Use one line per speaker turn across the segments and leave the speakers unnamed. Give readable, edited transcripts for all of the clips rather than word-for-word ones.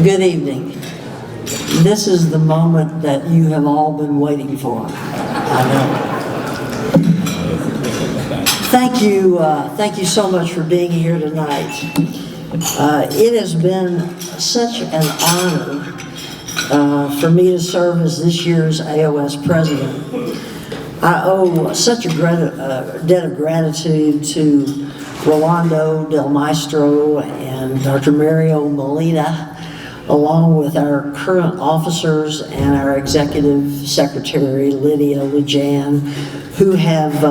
Good evening. This is the moment that you have all been waiting for. I know. Thank you so much for being here tonight. It has been such an honor for me to serve as this year's AOS president. I owe such a debt of gratitude to Rolando Del Maestro and Dr. Mario Molina, along with our current officers and our executive secretary, Lydia Lujan, who have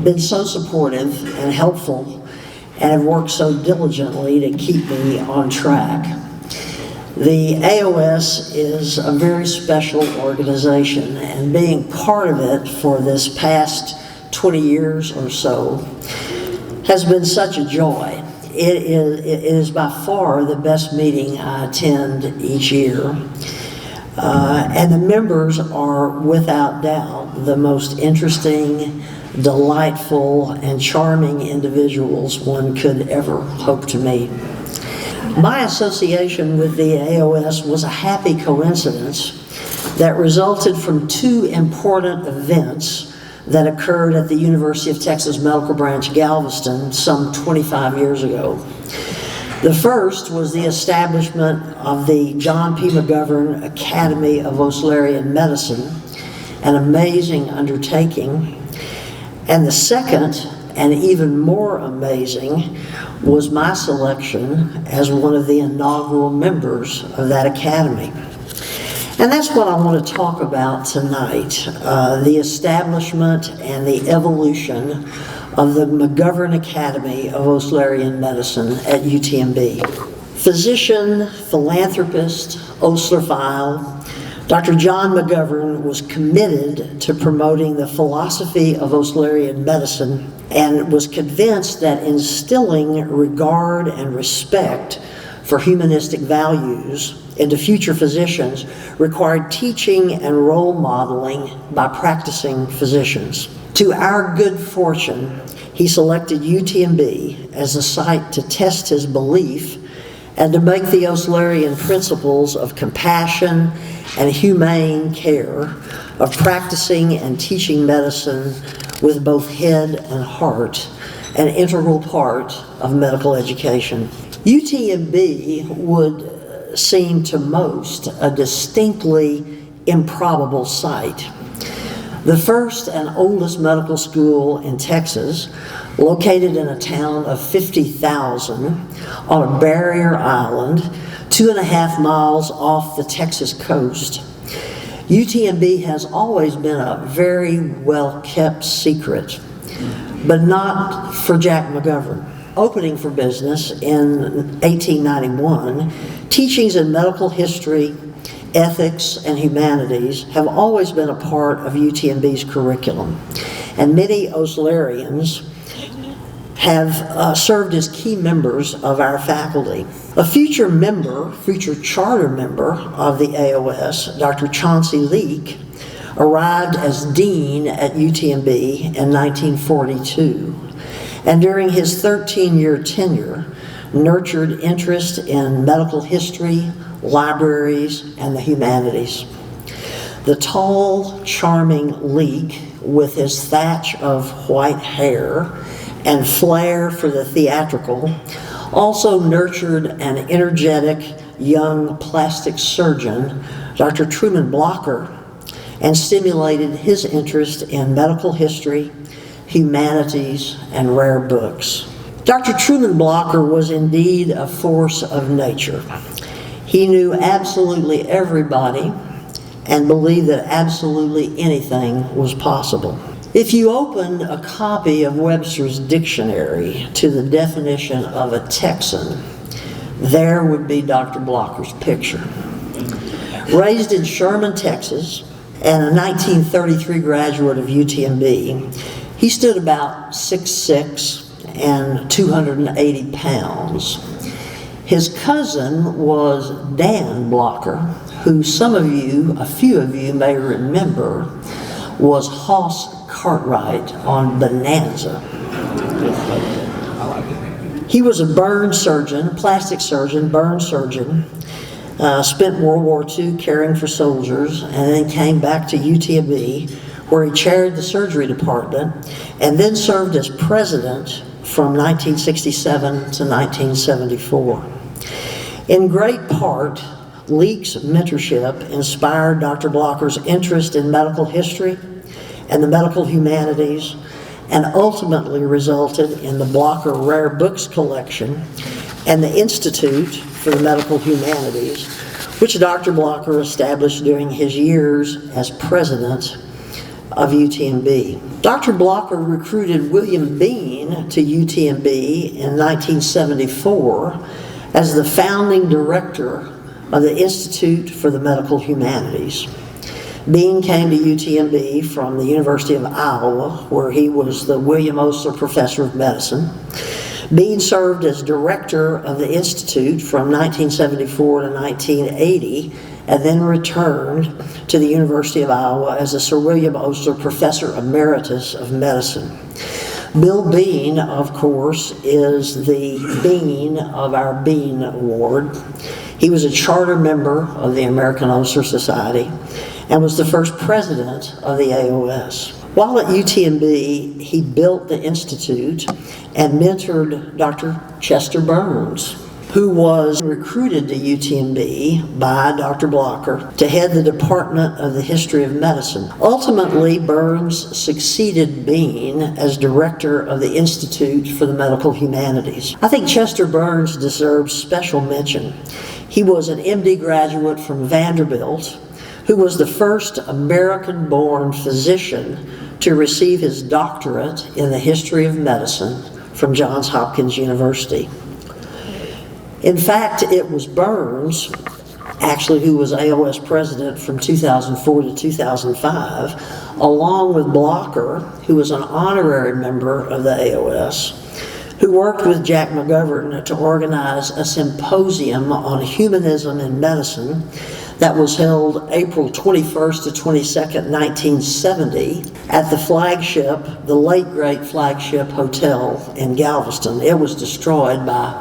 been so supportive and helpful and have worked so diligently to keep me on track. The AOS is a very special organization, and being part of it for this past 20 years or so has been such a joy. It is by far the best meeting I attend each year. And the members are without doubt the most interesting, delightful, and charming individuals one could ever hope to meet. My association with the AOS was a happy coincidence that resulted from two important events that occurred at the University of Texas Medical Branch Galveston some 25 years ago. The first was the establishment of the John P. McGovern Academy of Oslerian Medicine, an amazing undertaking. And the second, and even more amazing, was my selection as one of the inaugural members of that academy. And that's what I want to talk about tonight, the establishment and the evolution of the McGovern Academy of Oslerian Medicine at UTMB. Physician, philanthropist, Oslerophile, Dr. John McGovern was committed to promoting the philosophy of Oslerian medicine and was convinced that instilling regard and respect for humanistic values into future physicians required teaching and role modeling by practicing physicians. To our good fortune, he selected UTMB as a site to test his belief and to make the Oslerian principles of compassion and humane care, of practicing and teaching medicine with both head and heart, an integral part of medical education. UTMB would seem to most a distinctly improbable sight. The first and oldest medical school in Texas, located in a town of 50,000 on a barrier island 2.5 miles off the Texas coast. UTMB has always been a very well-kept secret, but not for Jack McGovern. Opening for business in 1891, teachings in medical history, ethics, and humanities have always been a part of UTMB's curriculum, and many Oslerians have served as key members of our faculty. A future charter member of the AOS, Dr. Chauncey Leake, arrived as dean at UTMB in 1942. And during his 13-year tenure, nurtured interest in medical history, libraries, and the humanities. The tall, charming Leake, with his thatch of white hair and flair for the theatrical, also nurtured an energetic young plastic surgeon, Dr. Truman Blocker, and stimulated his interest in medical history, humanities, and rare books. Dr. Truman Blocker was indeed a force of nature. He knew absolutely everybody and believed that absolutely anything was possible. If you open a copy of Webster's dictionary to the definition of a Texan, there would be Dr. Blocker's picture. Raised in Sherman, Texas, and a 1933 graduate of UTMB, he stood about 6'6" and 280 pounds. His cousin was Dan Blocker, who a few of you may remember, was Hoss Cartwright on Bonanza. He was a burn surgeon, plastic surgeon, burn surgeon, Spent World War II caring for soldiers, and then came back to UTMB, where he chaired the surgery department, and then served as president from 1967 to 1974. In great part, Leake's mentorship inspired Dr. Blocker's interest in medical history and the medical humanities, and ultimately resulted in the Blocker Rare Books Collection and the Institute for the Medical Humanities, which Dr. Blocker established during his years as president of UTMB. Dr. Blocker recruited William Bean to UTMB in 1974 as the founding director of the Institute for the Medical Humanities. Bean came to UTMB from the University of Iowa, where he was the William Osler Professor of Medicine. Bean served as director of the Institute from 1974 to 1980, and then returned to the University of Iowa as a Sir William Osler Professor Emeritus of Medicine. Bill Bean, of course, is the Bean of our Bean Award. He was a charter member of the American Osler Society and was the first president of the AOS. While at UTMB, he built the Institute and mentored Dr. Chester Burns, who was recruited to UTMB by Dr. Blocker to head the Department of the History of Medicine. Ultimately, Burns succeeded Bean as director of the Institute for the Medical Humanities. I think Chester Burns deserves special mention. He was an MD graduate from Vanderbilt, who was the first American-born physician to receive his doctorate in the history of medicine from Johns Hopkins University. In fact, it was Burns, actually, who was AOS president from 2004 to 2005, along with Blocker, who was an honorary member of the AOS, who worked with Jack McGovern to organize a symposium on humanism in medicine that was held April 21st to 22nd, 1970, at the flagship, the late great flagship hotel in Galveston. It was destroyed by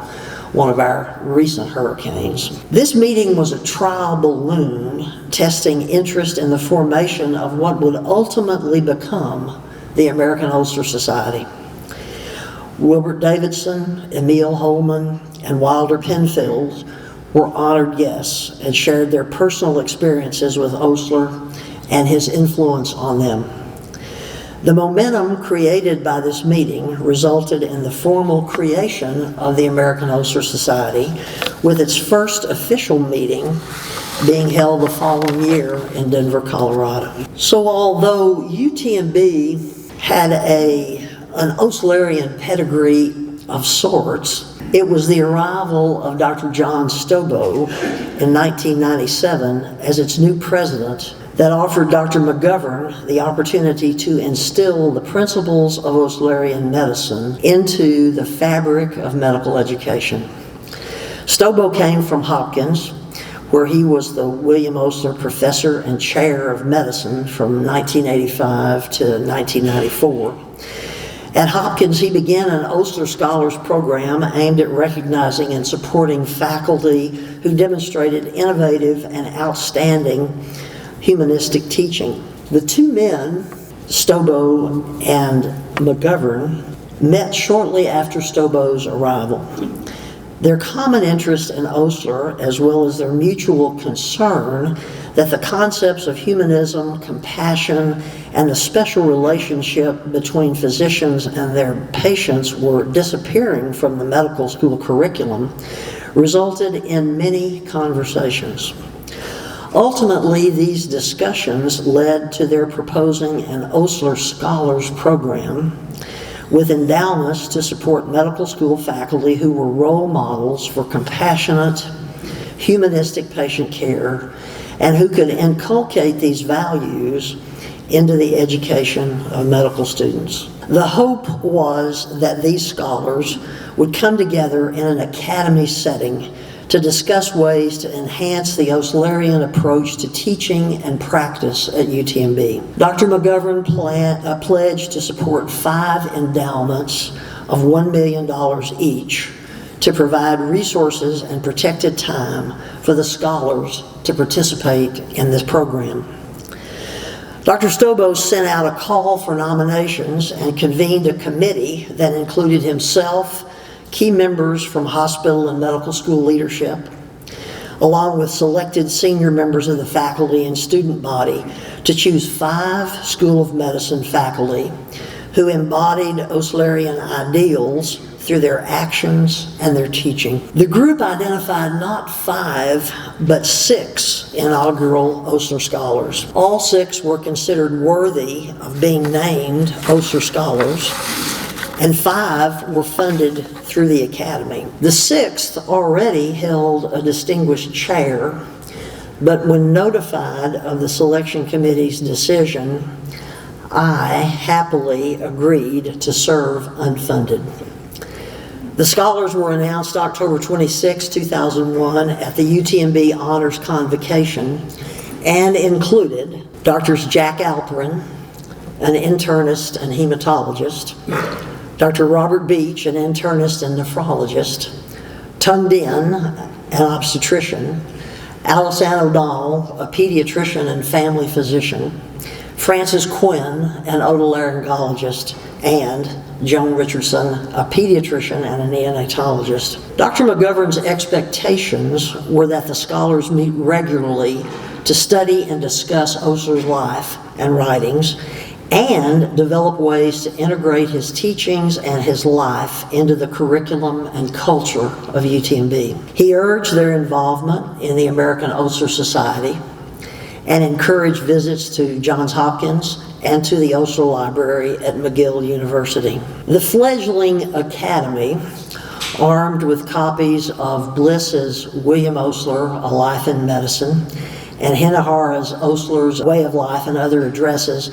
one of our recent hurricanes. This meeting was a trial balloon testing interest in the formation of what would ultimately become the American Osler Society. Wilbert Davidson, Emil Holman, and Wilder Penfield were honored guests and shared their personal experiences with Osler and his influence on them. The momentum created by this meeting resulted in the formal creation of the American Osler Society, with its first official meeting being held the following year in Denver, Colorado. So although UTMB had an Oslerian pedigree of sorts, it was the arrival of Dr. John Stobo in 1997 as its new president that offered Dr. McGovern the opportunity to instill the principles of Oslerian medicine into the fabric of medical education. Stobo came from Hopkins, where he was the William Osler Professor and Chair of Medicine from 1985 to 1994. At Hopkins, he began an Osler Scholars Program aimed at recognizing and supporting faculty who demonstrated innovative and outstanding humanistic teaching. The two men, Stobo and McGovern, met shortly after Stobo's arrival. Their common interest in Osler, as well as their mutual concern that the concepts of humanism, compassion, and the special relationship between physicians and their patients were disappearing from the medical school curriculum, resulted in many conversations. Ultimately, these discussions led to their proposing an Osler Scholars Program with endowments to support medical school faculty who were role models for compassionate, humanistic patient care, and who could inculcate these values into the education of medical students. The hope was that these scholars would come together in an academy setting to discuss ways to enhance the Oslerian approach to teaching and practice at UTMB. Dr. McGovern pledged to support 5 endowments of $1 million each to provide resources and protected time for the scholars to participate in this program. Dr. Stobo sent out a call for nominations and convened a committee that included himself, key members from hospital and medical school leadership, along with selected senior members of the faculty and student body, to choose 5 School of Medicine faculty who embodied Oslerian ideals through their actions and their teaching. The group identified not 5, but 6 inaugural Osler scholars. All 6 were considered worthy of being named Osler scholars, and 5 were funded through the Academy. The 6th already held a distinguished chair, but when notified of the selection committee's decision, I happily agreed to serve unfunded. The scholars were announced October 26, 2001 at the UTMB Honors Convocation and included Drs. Jack Alperin, an internist and hematologist, Dr. Robert Beach, an internist and nephrologist, Tung Dinh, an obstetrician, Alisanne O'Donnell, a pediatrician and family physician, Francis Quinn, an otolaryngologist, and Joan Richardson, a pediatrician and a neonatologist. Dr. McGovern's expectations were that the scholars meet regularly to study and discuss Osler's life and writings and develop ways to integrate his teachings and his life into the curriculum and culture of UTMB. He urged their involvement in the American Osler Society and encouraged visits to Johns Hopkins and to the Osler Library at McGill University. The fledgling academy, armed with copies of Bliss's William Osler, A Life in Medicine, and Hinahara's Osler's Way of Life and other addresses,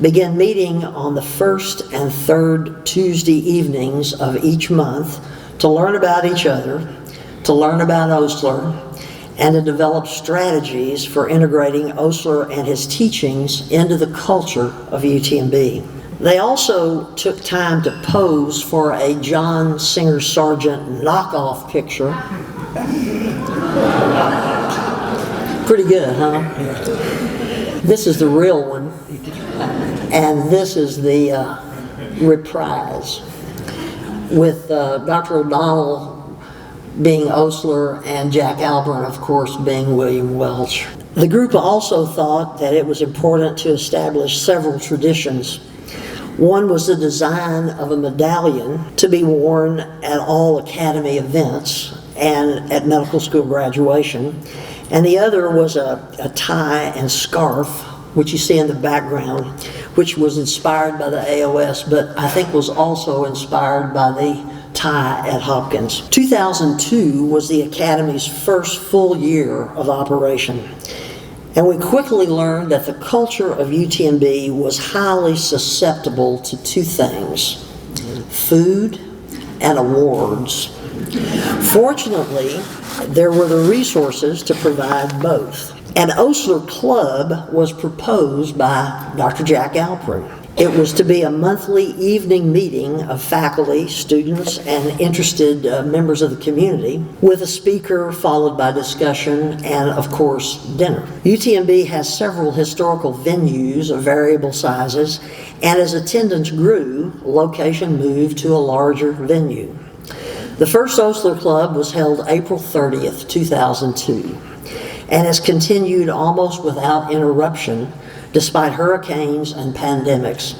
began meeting on the first and third Tuesday evenings of each month to learn about each other, to learn about Osler, and to develop strategies for integrating Osler and his teachings into the culture of UTMB. They also took time to pose for a John Singer Sargent knockoff picture. Pretty good, huh? This is the real one, and this is the reprise, with Dr. O'Donnell being Osler and Jack Alperin, of course, being William Welch. The group also thought that it was important to establish several traditions. One was the design of a medallion to be worn at all academy events and at medical school graduation, and the other was a tie and scarf, which you see in the background, which was inspired by the AOS, but I think was also inspired by the tie at Hopkins. 2002 was the Academy's first full year of operation, and we quickly learned that the culture of UTMB was highly susceptible to 2 things: food and awards. Fortunately, there were the resources to provide both. An Osler Club was proposed by Dr. Jack Alperin. It was to be a monthly evening meeting of faculty, students, and interested members of the community, with a speaker followed by discussion and, of course, dinner. UTMB has several historical venues of variable sizes, and as attendance grew, location moved to a larger venue. The first Osler Club was held April 30th, 2002, and has continued almost without interruption despite hurricanes and pandemics.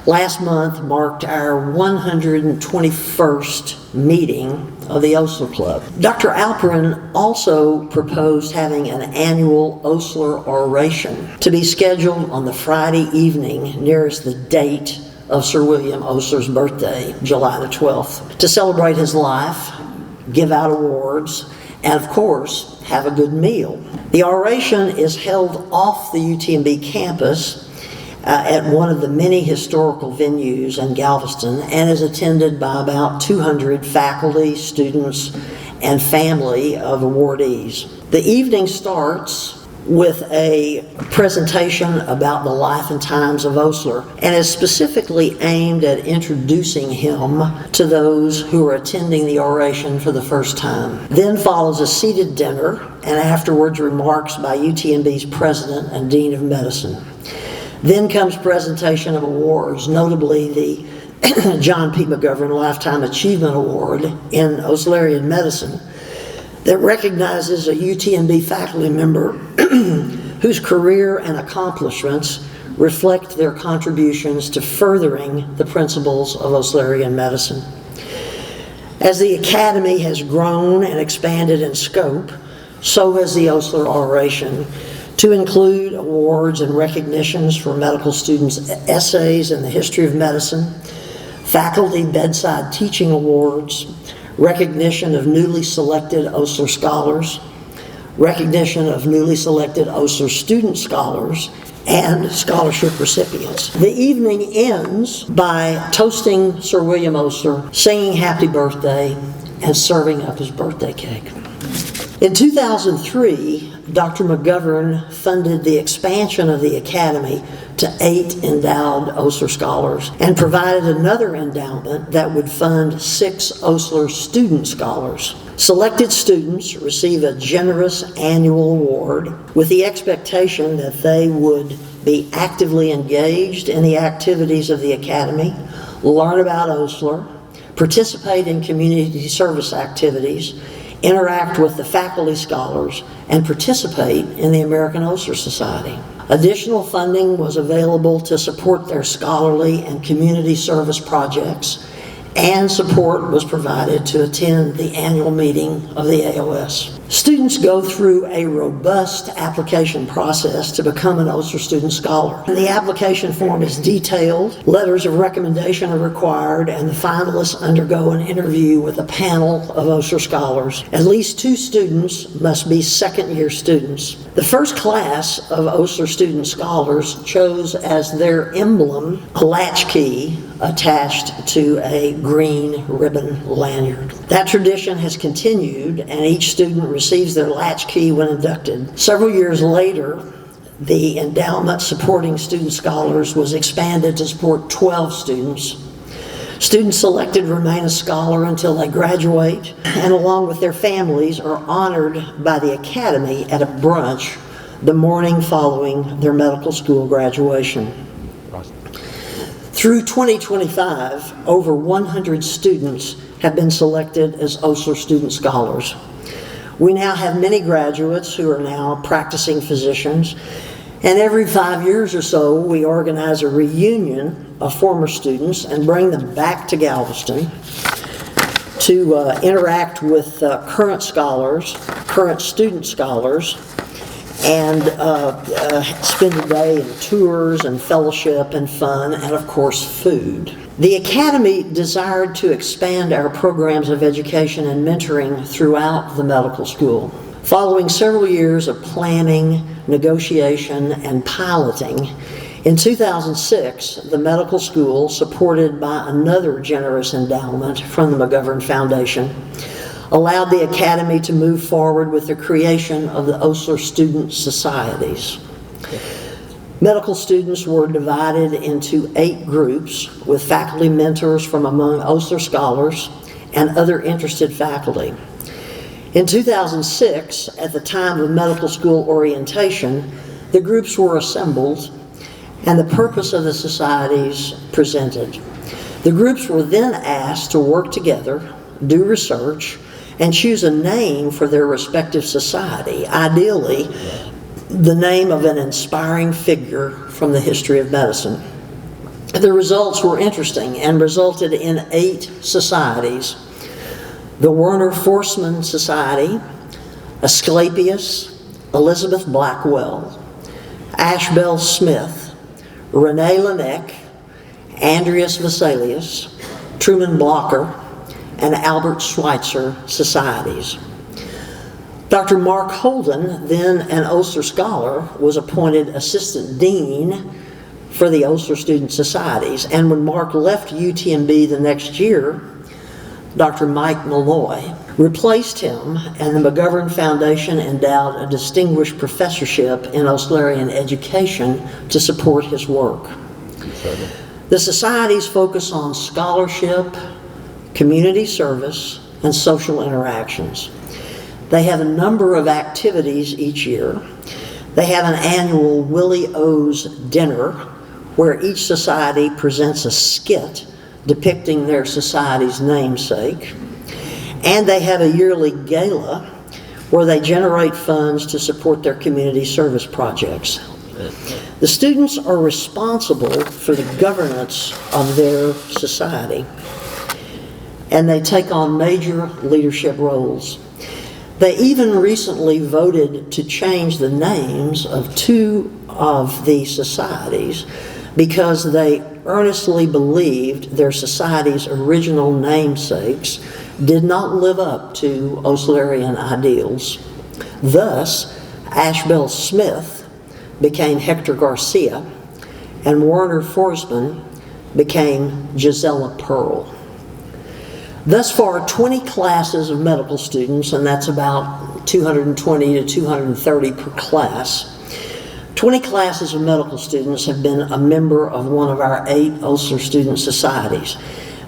Last month marked our 121st meeting of the Osler Club. Dr. Alperin also proposed having an annual Osler oration to be scheduled on the Friday evening nearest the date of Sir William Osler's birthday, July the 12th, to celebrate his life, give out awards, and of course, have a good meal. The oration is held off the UTMB campus at one of the many historical venues in Galveston and is attended by about 200 faculty, students, and family of awardees. The evening starts with a presentation about the life and times of Osler, and is specifically aimed at introducing him to those who are attending the oration for the first time. Then follows a seated dinner, and afterwards remarks by UTMB's president and dean of medicine. Then comes presentation of awards, notably the John P. McGovern Lifetime Achievement Award in Oslerian Medicine that recognizes a UTMB faculty member whose career and accomplishments reflect their contributions to furthering the principles of Oslerian medicine. As the Academy has grown and expanded in scope, so has the Osler oration, to include awards and recognitions for medical students' essays in the history of medicine, faculty bedside teaching awards, recognition of newly selected Osler scholars, recognition of newly selected Osler student scholars, and scholarship recipients. The evening ends by toasting Sir William Osler, singing happy birthday, and serving up his birthday cake. In 2003, Dr. McGovern funded the expansion of the Academy to 8 endowed Osler scholars and provided another endowment that would fund 6 Osler student scholars. Selected students receive a generous annual award with the expectation that they would be actively engaged in the activities of the Academy, learn about Osler, participate in community service activities, interact with the faculty scholars, and participate in the American Osler Society. Additional funding was available to support their scholarly and community service projects, and support was provided to attend the annual meeting of the AOS. Students go through a robust application process to become an Osler Student Scholar. The application form is detailed, letters of recommendation are required, and the finalists undergo an interview with a panel of Osler scholars. At least 2 students must be second-year students. The first class of Osler Student Scholars chose as their emblem a latchkey attached to a green ribbon lanyard. That tradition has continued, and each student receives their latchkey when inducted. Several years later, the endowment supporting student scholars was expanded to support 12 students. Students selected remain a scholar until they graduate, and along with their families are honored by the Academy at a brunch the morning following their medical school graduation. Through 2025, over 100 students have been selected as Osler Student Scholars. We now have many graduates who are now practicing physicians, and every 5 years or so we organize a reunion of former students and bring them back to Galveston to interact with current scholars, current student scholars, and spend a day in tours and fellowship and fun and, of course, food. The Academy desired to expand our programs of education and mentoring throughout the medical school. Following several years of planning, negotiation, and piloting, in 2006, the medical school, supported by another generous endowment from the McGovern Foundation, allowed the Academy to move forward with the creation of the Osler Student Societies. Medical students were divided into 8 groups with faculty mentors from among Osler scholars and other interested faculty. In 2006, at the time of medical school orientation, the groups were assembled and the purpose of the societies presented. The groups were then asked to work together, do research, and choose a name for their respective society, ideally the name of an inspiring figure from the history of medicine. The results were interesting and resulted in 8 societies: the Werner Forssmann Society, Asclepius, Elizabeth Blackwell, Ashbel Smith, Renee Laennec, Andreas Vesalius, Truman Blocker, and Albert Schweitzer societies. Dr. Mark Holden, then an Osler scholar, was appointed assistant dean for the Osler Student Societies, and when Mark left UTMB the next year, Dr. Mike Malloy replaced him, and the McGovern Foundation endowed a distinguished professorship in Oslerian education to support his work. The societies focus on scholarship, community service, and social interactions. They have a number of activities each year. They have an annual Willie O's dinner, where each society presents a skit depicting their society's namesake. And they have a yearly gala where they generate funds to support their community service projects. The students are responsible for the governance of their society, and they take on major leadership roles. They even recently voted to change the names of 2 of the societies because they earnestly believed their society's original namesakes did not live up to Oslerian ideals. Thus, Ashbel Smith became Hector Garcia, and Warner Forsman became Gisela Pearl. Thus far, 20 classes of medical students, and that's about 220 to 230 per class, 20 classes of medical students have been a member of one of our 8 Osler student societies.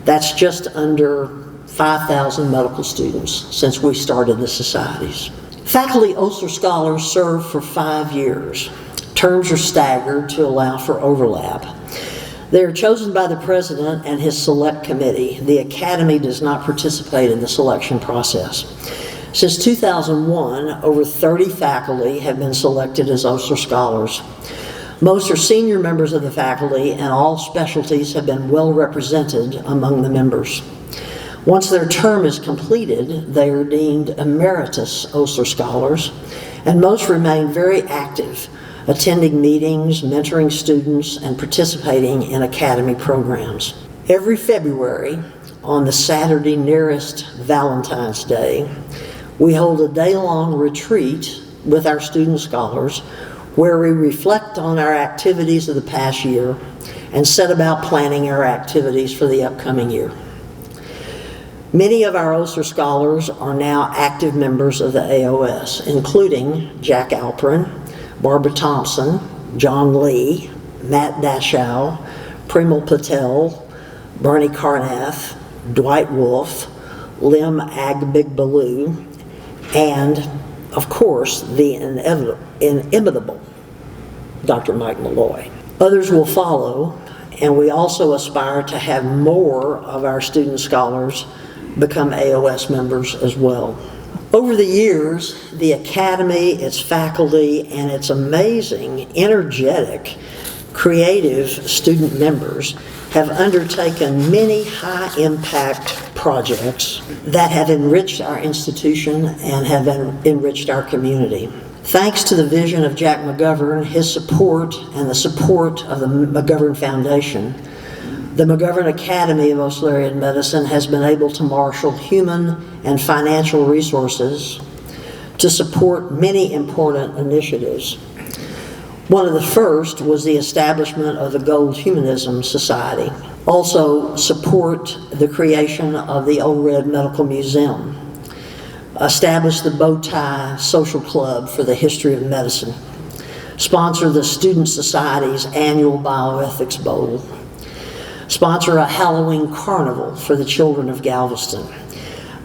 That's just under 5,000 medical students since we started the societies. Faculty Osler scholars serve for 5 years. Terms are staggered to allow for overlap. They are chosen by the president and his select committee. The academy does not participate in the selection process. Since 2001, over 30 faculty have been selected as Osler scholars. Most are senior members of the faculty, and all specialties have been well represented among the members. Once their term is completed, they are deemed emeritus Osler scholars, and most remain very active, attending meetings, mentoring students, and participating in academy programs. Every February, on the Saturday nearest Valentine's Day, we hold a day-long retreat with our student scholars where we reflect on our activities of the past year and set about planning our activities for the upcoming year. Many of our Osler scholars are now active members of the AOS, including Jack Alperin, Barbara Thompson, John Lee, Matt Dashow, Premal Patel, Barney Carnath, Dwight Wolf, Lim Agbigbaloo, and, of course, the inimitable Dr. Mike Malloy. Others will follow, and we also aspire to have more of our student scholars become AOS members as well. Over the years, the Academy, its faculty, and its amazing, energetic, creative student members have undertaken many high-impact projects that have enriched our institution and have enriched our community. Thanks to the vision of Jack McGovern, his support, and the support of the McGovern Foundation, the McGovern Academy of Oslerian Medicine has been able to marshal human and financial resources to support many important initiatives. One of the first was the establishment of the Gold Humanism Society. Also support the creation of the Old Red Medical Museum. Establish the Bowtie Social Club for the History of Medicine. Sponsor the Student Society's annual Bioethics Bowl. Sponsor a Halloween carnival for the children of Galveston.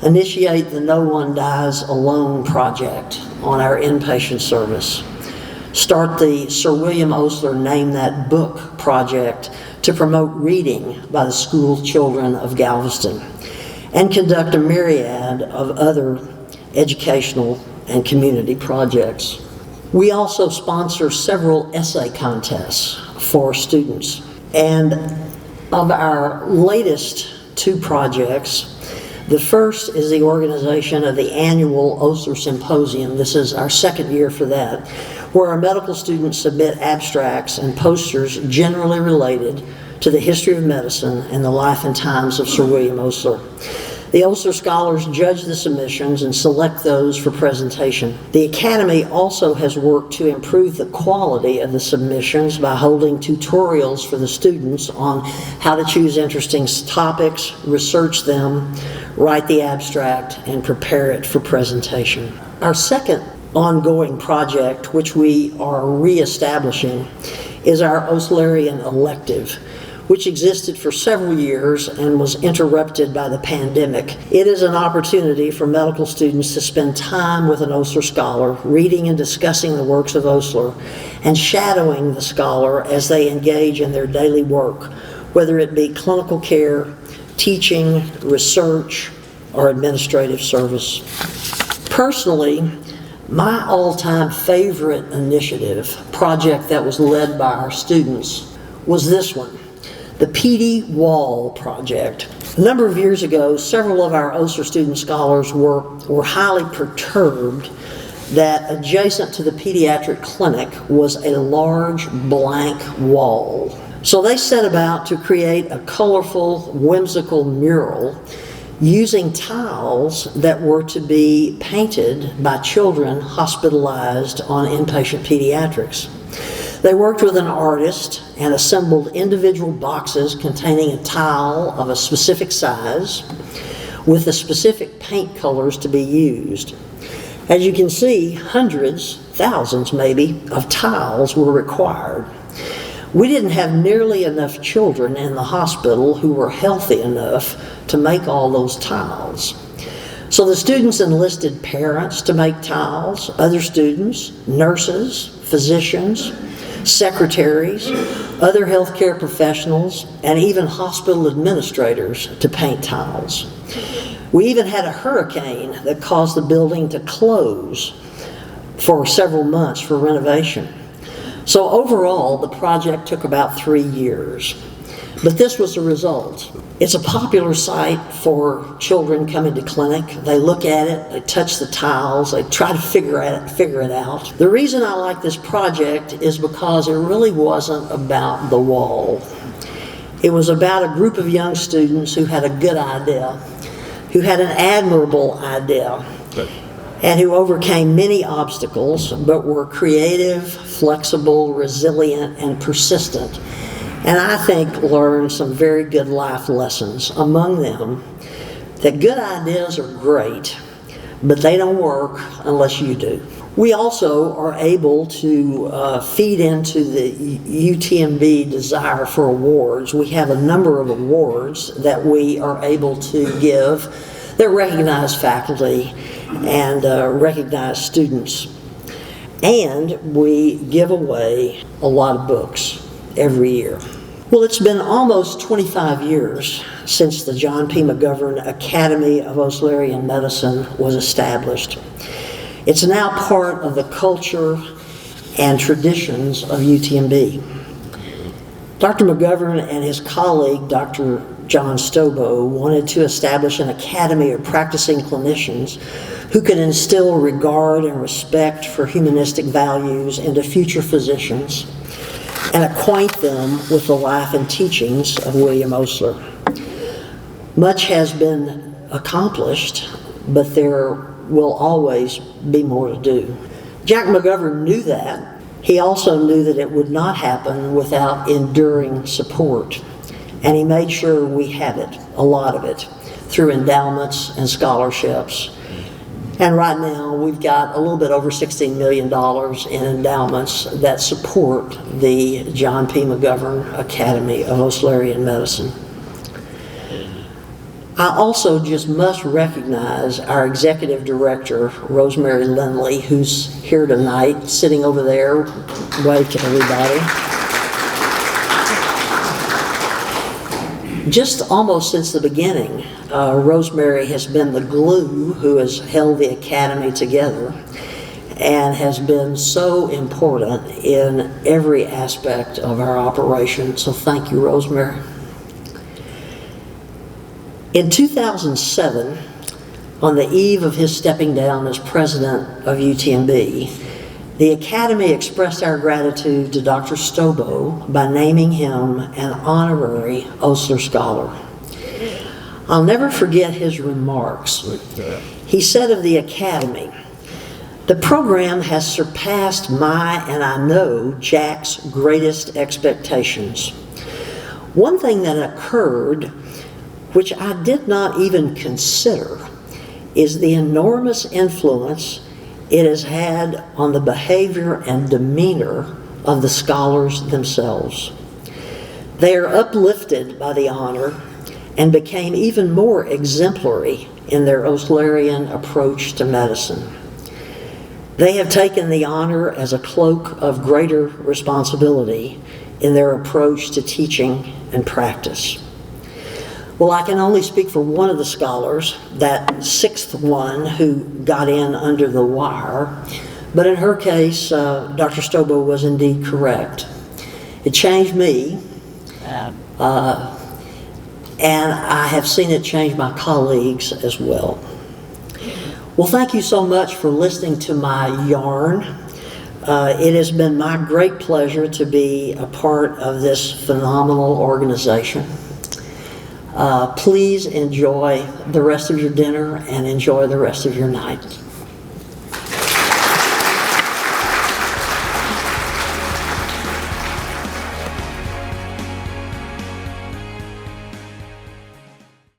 Initiate the No One Dies Alone project on our inpatient service. Start the Sir William Osler Name That Book project to promote reading by the school children of Galveston, and conduct a myriad of other educational and community projects. We also sponsor several essay contests for students, and of our latest 2 projects, the first is the organization of the annual Osler Symposium. This is our 2nd year for that, where our medical students submit abstracts and posters generally related to the history of medicine and the life and times of Sir William Osler. The Osler Scholars judge the submissions and select those for presentation. The Academy also has worked to improve the quality of the submissions by holding tutorials for the students on how to choose interesting topics, research them, write the abstract, and prepare it for presentation. Our second ongoing project, which we are reestablishing, is our Oslerian elective, which existed for several years and was interrupted by the pandemic. It is an opportunity for medical students to spend time with an Osler scholar, reading and discussing the works of Osler, and shadowing the scholar as they engage in their daily work, whether it be clinical care, teaching, research, or administrative service. Personally, my all-time favorite initiative, project that was led by our students, was this one, the PD Wall Project. A number of years ago, several of our Osler student scholars were highly perturbed that adjacent to the pediatric clinic was a large blank wall. So they set about to create a colorful, whimsical mural using tiles that were to be painted by children hospitalized on inpatient pediatrics. They worked with an artist and assembled individual boxes containing a tile of a specific size with the specific paint colors to be used. As you can see, hundreds, thousands maybe, of tiles were required. We didn't have nearly enough children in the hospital who were healthy enough to make all those tiles. So the students enlisted parents to make tiles, other students, nurses, physicians, secretaries, other healthcare professionals, and even hospital administrators to paint tiles. We even had a hurricane that caused the building to close for several months for renovation. So overall, the project took about 3 years. But this was the result. It's a popular site for children coming to clinic. They look at it, they touch the tiles, they try to figure it out. The reason I like this project is because it really wasn't about the wall. It was about a group of young students who had a good idea, who had an admirable idea, and who overcame many obstacles, but were creative, flexible, resilient, and persistent. And I think learned some very good life lessons. Among them, that good ideas are great, but they don't work unless you do. We also are able to feed into the UTMB desire for awards. We have a number of awards that we are able to give that recognize faculty and recognize students. And we give away a lot of books every year. Well, it's been almost 25 years since the John P. McGovern Academy of Oslerian Medicine was established. It's now part of the culture and traditions of UTMB. Dr. McGovern and his colleague, Dr. John Stobo, wanted to establish an academy of practicing clinicians who could instill regard and respect for humanistic values into future physicians and acquaint them with the life and teachings of William Osler. Much has been accomplished, but there will always be more to do. Jack McGovern knew that. He also knew that it would not happen without enduring support, and he made sure we had it, a lot of it, through endowments and scholarships. And right now, we've got a little bit over $16 million in endowments that support the John P. McGovern Academy of Oslerian Medicine. I also just must recognize our executive director, Rosemary Lindley, who's here tonight, sitting over there. Wave to everybody. Just almost since the beginning, Rosemary has been the glue who has held the Academy together and has been so important in every aspect of our operation. So thank you, Rosemary. In 2007, on the eve of his stepping down as president of UTMB, the Academy expressed our gratitude to Dr. Stobo by naming him an honorary Osler Scholar. I'll never forget his remarks. He said of the Academy, "The program has surpassed my, and I know, Jack's greatest expectations. One thing that occurred, which I did not even consider, is the enormous influence it has had on the behavior and demeanor of the scholars themselves. They are uplifted by the honor and became even more exemplary in their Oslerian approach to medicine. They have taken the honor as a cloak of greater responsibility in their approach to teaching and practice." Well, I can only speak for one of the scholars, that sixth one who got in under the wire, but in her case, Dr. Stobo was indeed correct. It changed me, and I have seen it change my colleagues as well. Well, thank you so much for listening to my yarn. It has been my great pleasure to be a part of this phenomenal organization. Please enjoy the rest of your dinner and enjoy the rest of your night.